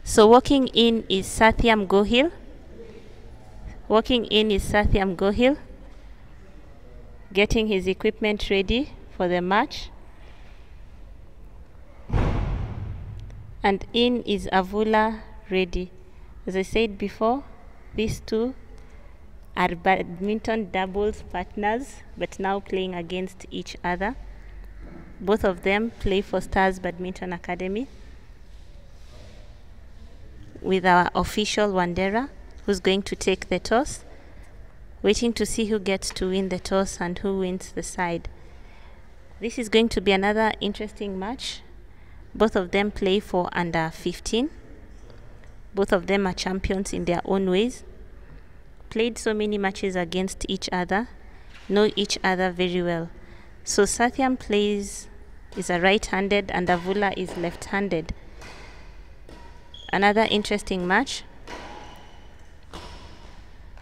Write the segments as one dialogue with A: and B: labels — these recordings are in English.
A: So walking in is Sathyam Gohil. Walking in is Sathyam Gohil, getting his equipment ready for the match. And in is Avula, Reddy. As I said before, these two are badminton doubles partners, but now playing against each other. Both of them play for Stars Badminton Academy, with our official Wandera, who's going to take the toss, waiting to see who gets to win the toss and who wins the side. This is going to be another interesting match. Both of them play for under 15. Both of them are champions in their own ways. Played so many matches against each other, know each other very well. So Sathyam is a right-handed and Avula is left-handed. Another interesting match.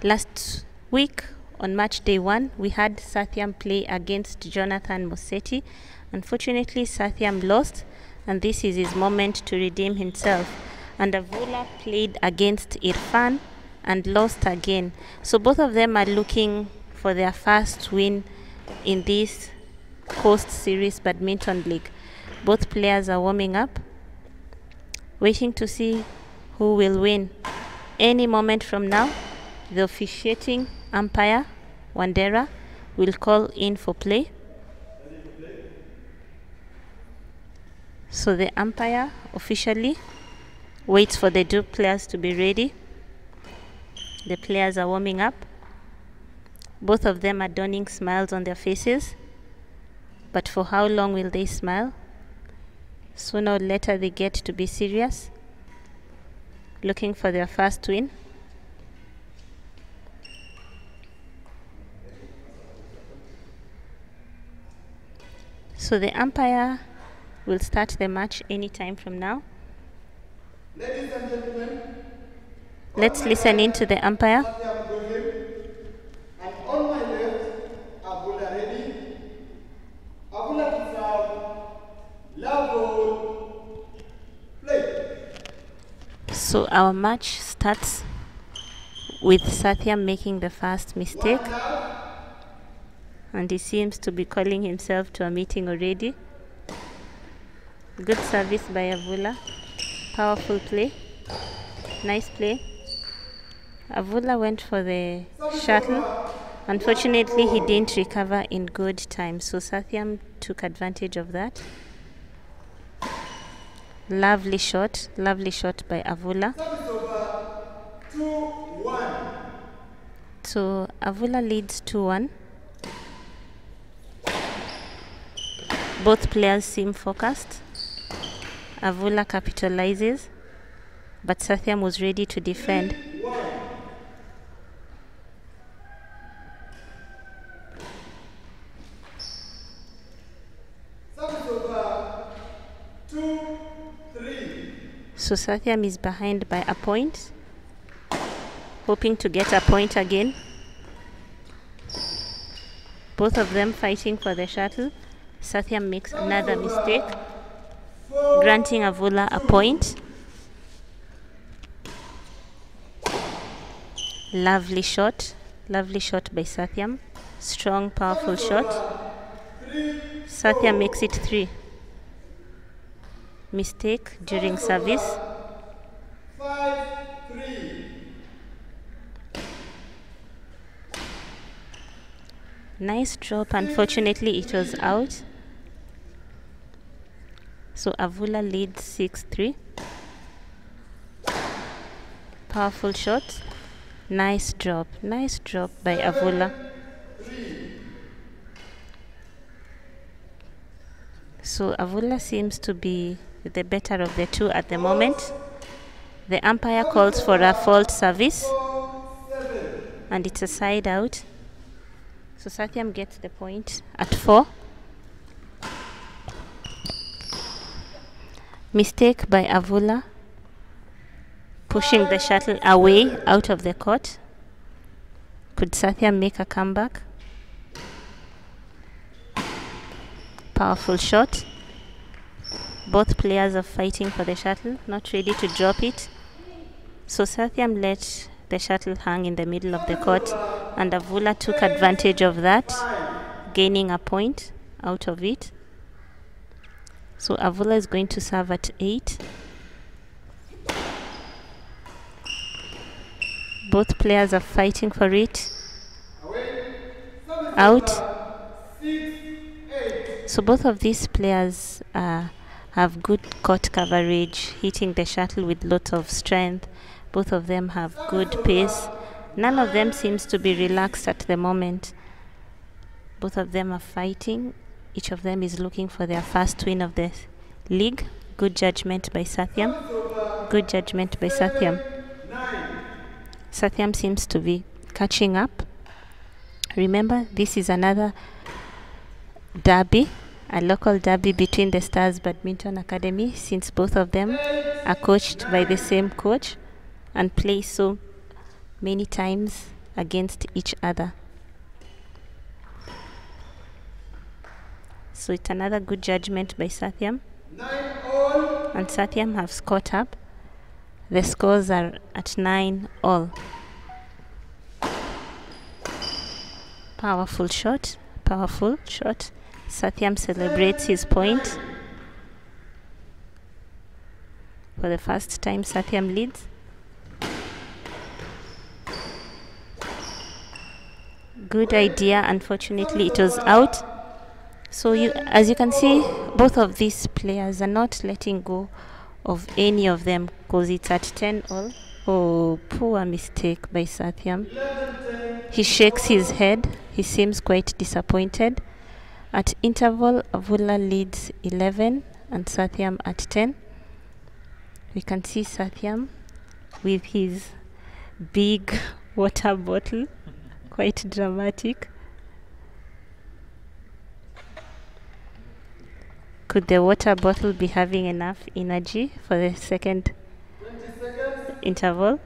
A: Last week on match day 1, we had Sathyam play against Jonathan Mosetti. Unfortunately, Sathyam lost, and this is his moment to redeem himself. And Avula played against Irfan and lost again. So both of them are looking for their first win in this Coast Series Badminton League. Both players are warming up, waiting to see who will win. Any moment from now, the officiating umpire, Wandera, will call in for play. So the umpire officially waits for the two players to be ready. The players are warming up. Both of them are donning smiles on their faces. But for how long will they smile? Sooner or later they get to be serious, looking for their first win. So the umpire will start the match any time from now.
B: Ladies and gentlemen,
A: let's listen in to the umpire.
B: And on my left, Avula Reddy. Avula to serve. Love goal. Play.
A: So our match starts with Sathyam making the first mistake. And he seems to be calling himself to a meeting already. Good service by Avula. Powerful play. Nice play. Avula went for the shuttle. Unfortunately, he didn't recover in good time, so Sathyam took advantage of that. Lovely shot by Avula. So Avula leads 2-1. Both players seem focused. Avula capitalizes, but Sathyam was ready to defend. So Sathyam is behind by a point, hoping to get a point again. Both of them fighting for the shuttle. Sathyam makes another mistake, granting Avula a point. Lovely shot by Sathyam. Strong, powerful shot. Sathyam makes it 3. Mistake during service.
B: 5-3.
A: Nice drop. Unfortunately, it was out. So Avula leads 6-3. Powerful shot. Nice drop by Avula. So Avula seems to be the better of the two at the moment. The umpire calls for a fault service, and it's a side out. So Sathyam gets the point at 4. Mistake by Avula, pushing the shuttle away out of the court. Could Sathyam make a comeback? Powerful shot. Both players are fighting for the shuttle, not ready to drop it. So Sathyam let the shuttle hang in the middle of the court, and Avula took advantage of that, gaining a point out of it. So Avula is going to serve at 8. Both players are fighting for it. Out. So both of these players have good court coverage, hitting the shuttle with lots of strength. Both of them have good pace. None of them seems to be relaxed at the moment. Both of them are fighting. Each of them is looking for their first win of the league. Good judgment by Sathyam. Good judgment by Sathyam. Sathyam seems to be catching up. Remember, this is another derby, a local derby between the Stars Badminton Academy, since both of them are coached by the same coach and play so many times against each other. So it's another good judgment by Sathyam. And Sathyam has caught up. The scores are at 9-all. Powerful shot. Powerful shot. Sathyam celebrates his point. For the first time, Sathyam leads. Good idea. Unfortunately, it was out. So as you can see, both of these players are not letting go of any of them because it's at 10-all. Oh, poor mistake by Sathyam. He shakes his head. He seems quite disappointed. At interval, Avula leads 11 and Sathyam at 10. We can see Sathyam with his big water bottle. Quite dramatic. Could the water bottle be having enough energy for the second interval?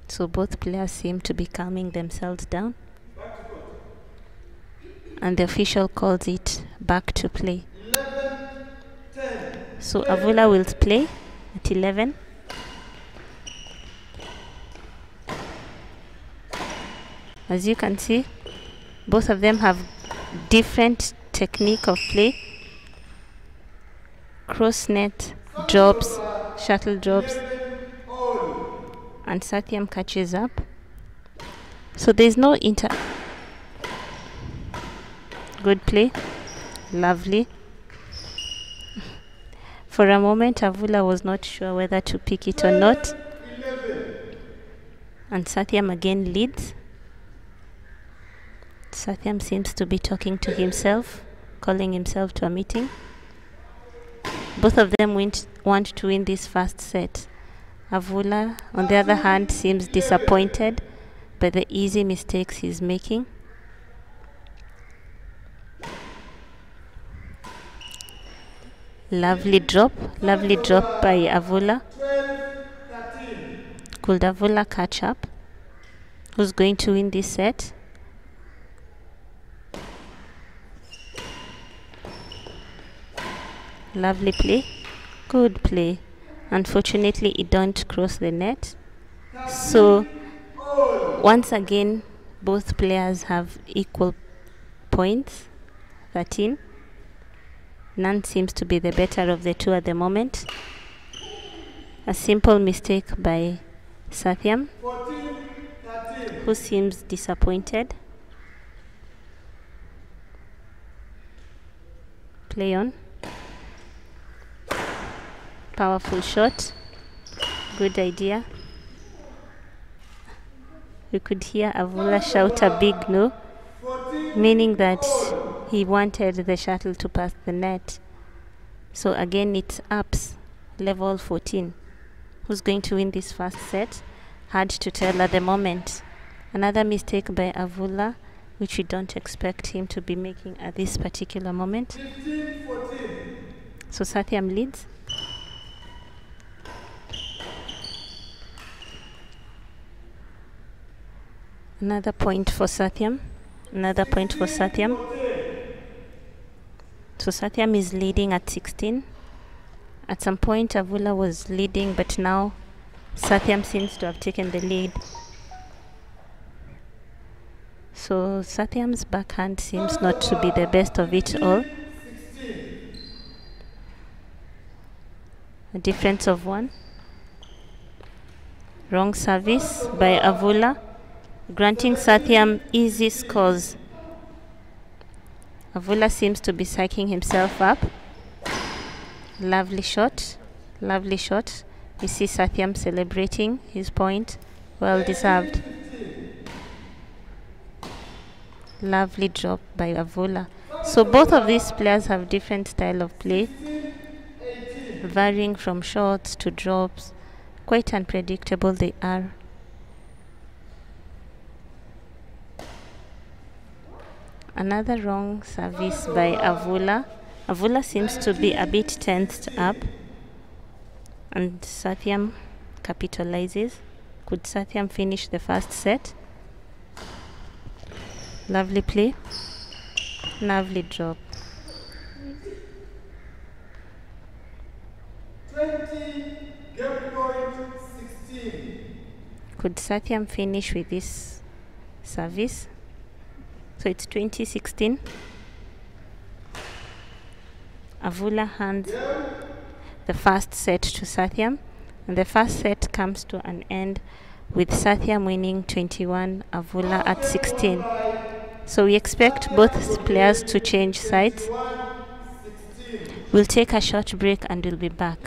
A: So both players seem to be calming themselves down. And the official calls it back to play. So Avula will play at 11. As you can see, both of them have different technique of play. Cross net drops, shuttle drops, and Sathyam catches up. So there's no good play. Lovely. For a moment, Avula was not sure whether to pick it or not. And Sathyam again leads. Sathyam seems to be talking to himself, calling himself to a meeting. Both of them want to win this first set. Avula, on the other hand, seems disappointed by the easy mistakes he's making. Lovely drop by Avula. Could Avula catch up? Who's going to win this set? Lovely play. Good play. Unfortunately, it don't cross the net. So, once again, both players have equal points, 13. None seems to be the better of the two at the moment. A simple mistake by Sathyam, who seems disappointed. Play on. Powerful shot. Good idea. We could hear Avula shout a big no, meaning that he wanted the shuttle to pass the net. So again, it's ups, level 14. Who's going to win this first set? Hard to tell at the moment. Another mistake by Avula, which we don't expect him to be making at this particular moment.
B: 15-14.
A: So Sathyam leads. Another point for Sathyam. Another point for Sathyam. So Sathyam is leading at 16. At some point, Avula was leading, but now Sathyam seems to have taken the lead. So Sathyam's backhand seems not to be the best of it all. A difference of 1. Wrong service by Avula, granting Sathyam easy scores. Avula seems to be psyching himself up. Lovely shot, lovely shot. We see Sathyam celebrating his point. Well deserved. Lovely drop by Avula. So both of these players have different style of play, varying from shots to drops. Quite unpredictable they are. Another wrong service by Avula. Avula seems to be a bit tensed up, and Sathyam capitalizes. Could Sathyam finish the first set? Lovely play. Lovely drop.
B: 20, game point 16.
A: Could Sathyam finish with this service? So it's 2016. Avula hands the first set to Sathyam, and the first set comes to an end with Sathyam winning 21, Avula at 16. So we expect both players to change sides. We'll take a short break and we'll be back.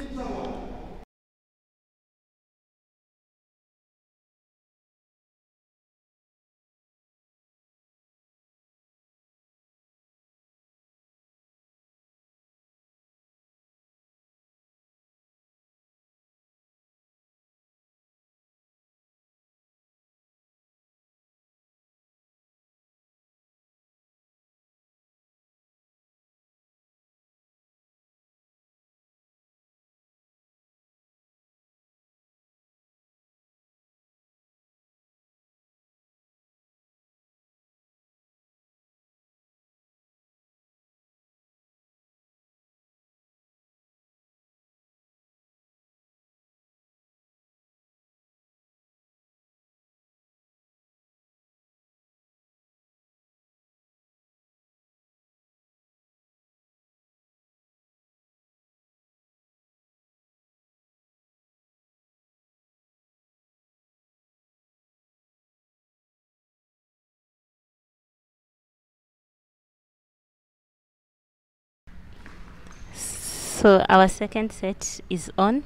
A: So our second set is on.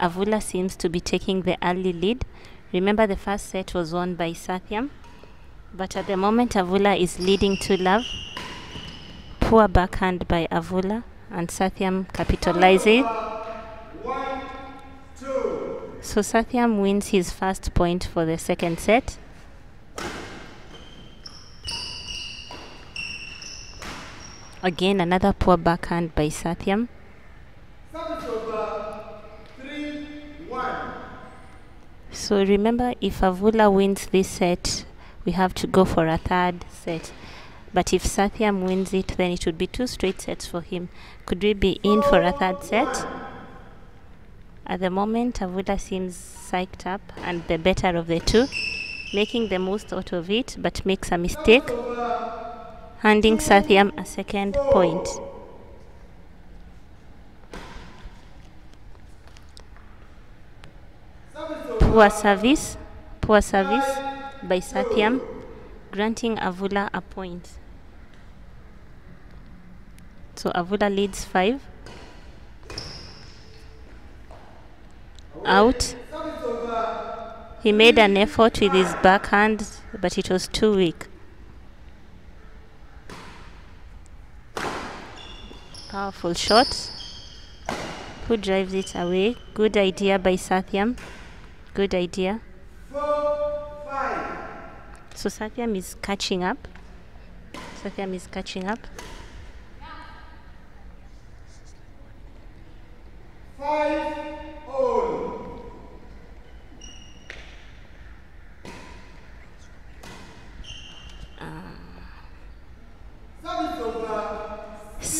A: Avula seems to be taking the early lead. Remember, the first set was won by Sathyam, but at the moment Avula is leading 2-love. Poor backhand by Avula, and Sathyam capitalizes. So Sathyam wins his first point for the second set. Again, another poor backhand by Sathyam. So remember, if Avula wins this set, we have to go for a third set. But if Sathyam wins it, then it would be 2 straight sets for him. Could we be in for a third set? At the moment, Avula seems psyched up and the better of the two, making the most out of it, but makes a mistake, handing Sathyam a second point. Poor service by Sathyam, granting Avula a point. So Avula leads 5. Out. He made an effort with his backhand, but it was too weak. Powerful shot. Who drives it away? Good idea by Sathyam. Good idea.
B: 4-5.
A: So Sathyam is catching up. Sathyam is catching up.
B: 5-all.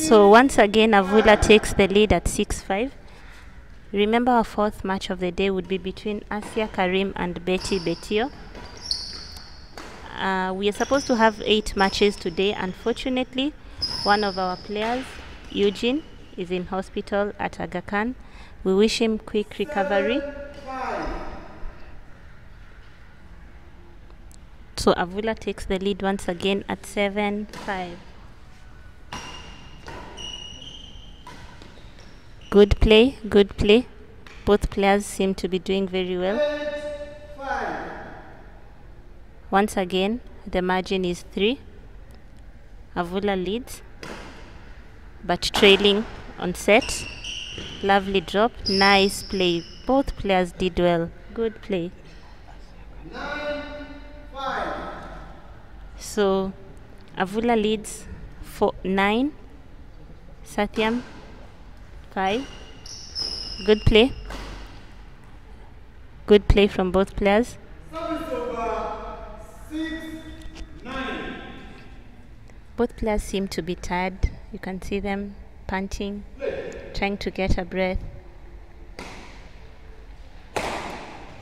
A: So once again, Avula takes the lead at 6-5. Remember, our fourth match of the day would be between Asia Karim and Betty Betio. We are supposed to have 8 matches today. Unfortunately, one of our players, Eugene, is in hospital at Aga Khan. We wish him quick recovery.
B: 5.
A: So Avula takes the lead once again at 7-5. Good play, good play. Both players seem to be doing very well.
B: 5.
A: Once again, the margin is 3. Avula leads, but trailing on set. Lovely drop, nice play. Both players did well. Good play.
B: 9-5.
A: So Avula leads 9. Sathyam 5. Good play. Good play from both players.
B: Service over 6-9.
A: Both players seem to be tired. You can see them panting, trying to get a breath.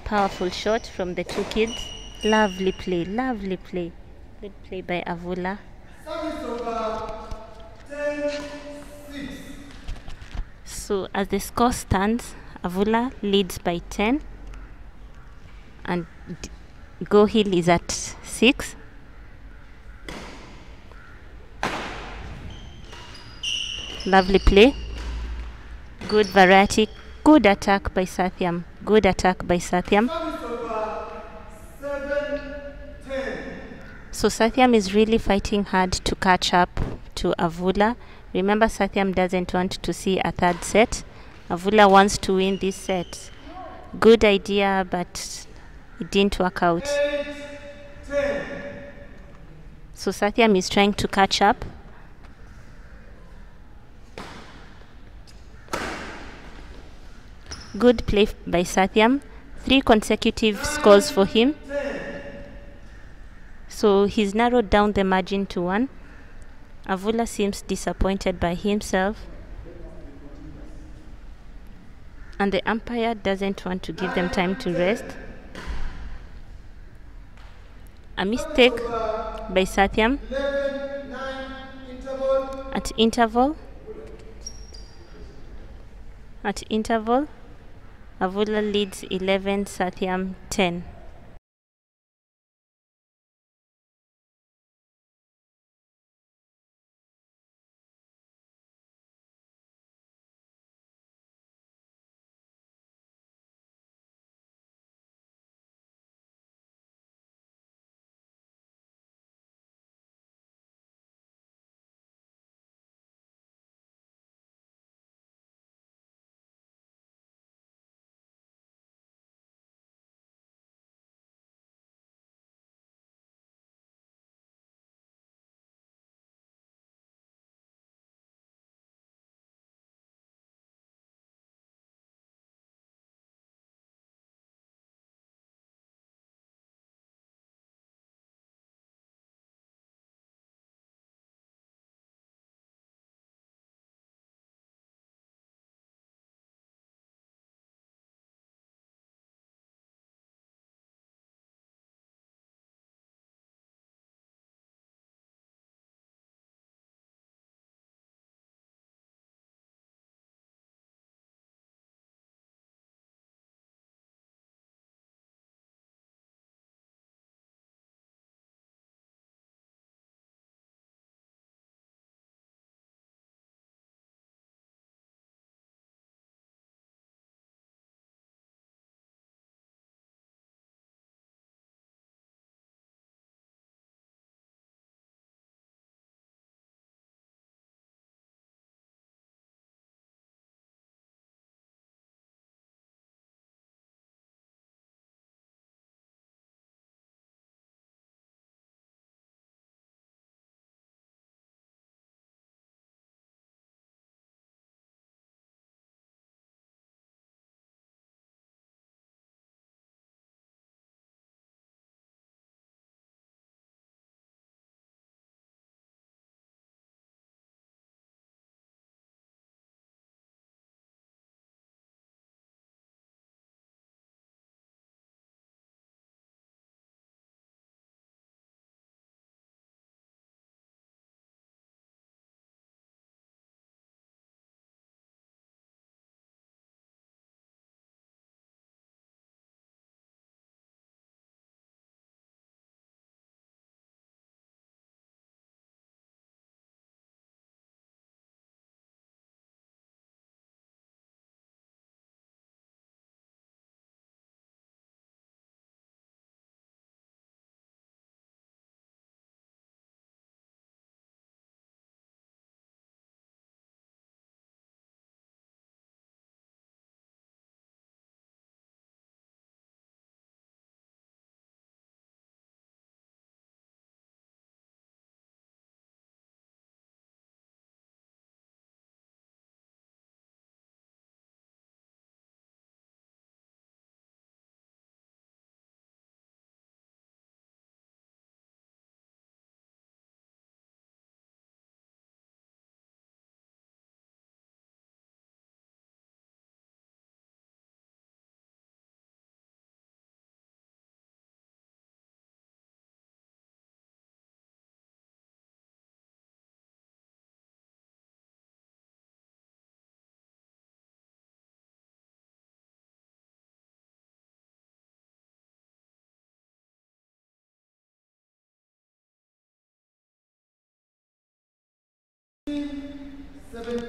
A: Powerful shot from the two kids. Lovely play, lovely play. Good play by Avula.
B: Service over 10-6.
A: So as the score stands, Avula leads by 10 and Gohil is at 6. Lovely play. Good variety. Good attack by Sathyam. Good attack by Sathyam.
B: Service over 7-10.
A: So Sathyam is really fighting hard to catch up to Avula. Remember, Sathyam doesn't want to see a third set. Avula wants to win this set. Good idea, but it didn't work out.
B: 8-10.
A: So Sathyam is trying to catch up. Good play by Sathyam. 3 consecutive scores for him. So he's narrowed down the margin to 1. Avula seems disappointed by himself. And the umpire doesn't want to give them time to rest. A mistake by Sathyam
B: 11-9 interval.
A: at interval. At interval, Avula leads 11, Sathyam 10.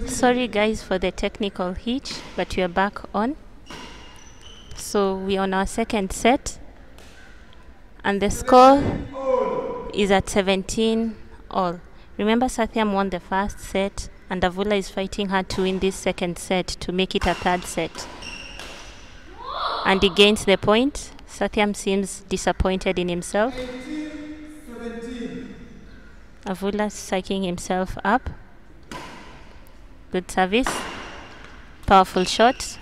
A: Sorry guys for the technical hitch, but we are back on. So we're on our second set, and the score is at 17 all. Remember, Sathyam won the first set, and Avula is fighting hard to win this second set to make it a third set. And he gains the point. Sathyam seems disappointed in himself.
B: 17.
A: Avula psyching himself up. Good service. Powerful shot.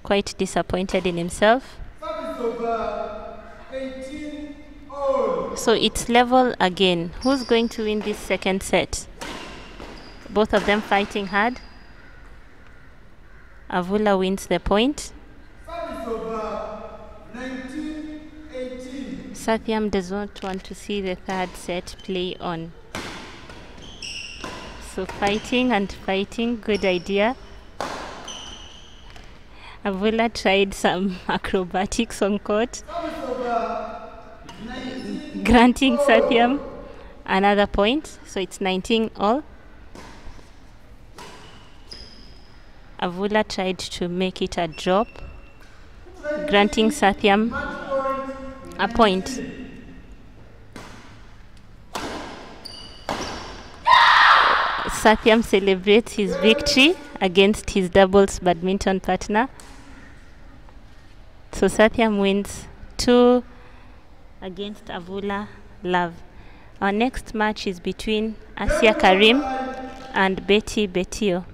A: Quite disappointed in himself.
B: Service over 18 all.
A: So it's level again. Who's going to win this second set? Both of them fighting hard. Avula wins the point.
B: Service over 19-18.
A: Sathyam does not want to see the third set play on. So fighting and fighting, good idea. Avula tried some acrobatics on court,
B: Service over 19
A: granting Sathyam another point. So it's 19 all. Avula tried to make it a drop, granting Sathyam a point. Sathyam celebrates his victory against his doubles badminton partner. So Sathyam wins 2 against Avula Love. Our next match is between Asia Karim and Betty Betio.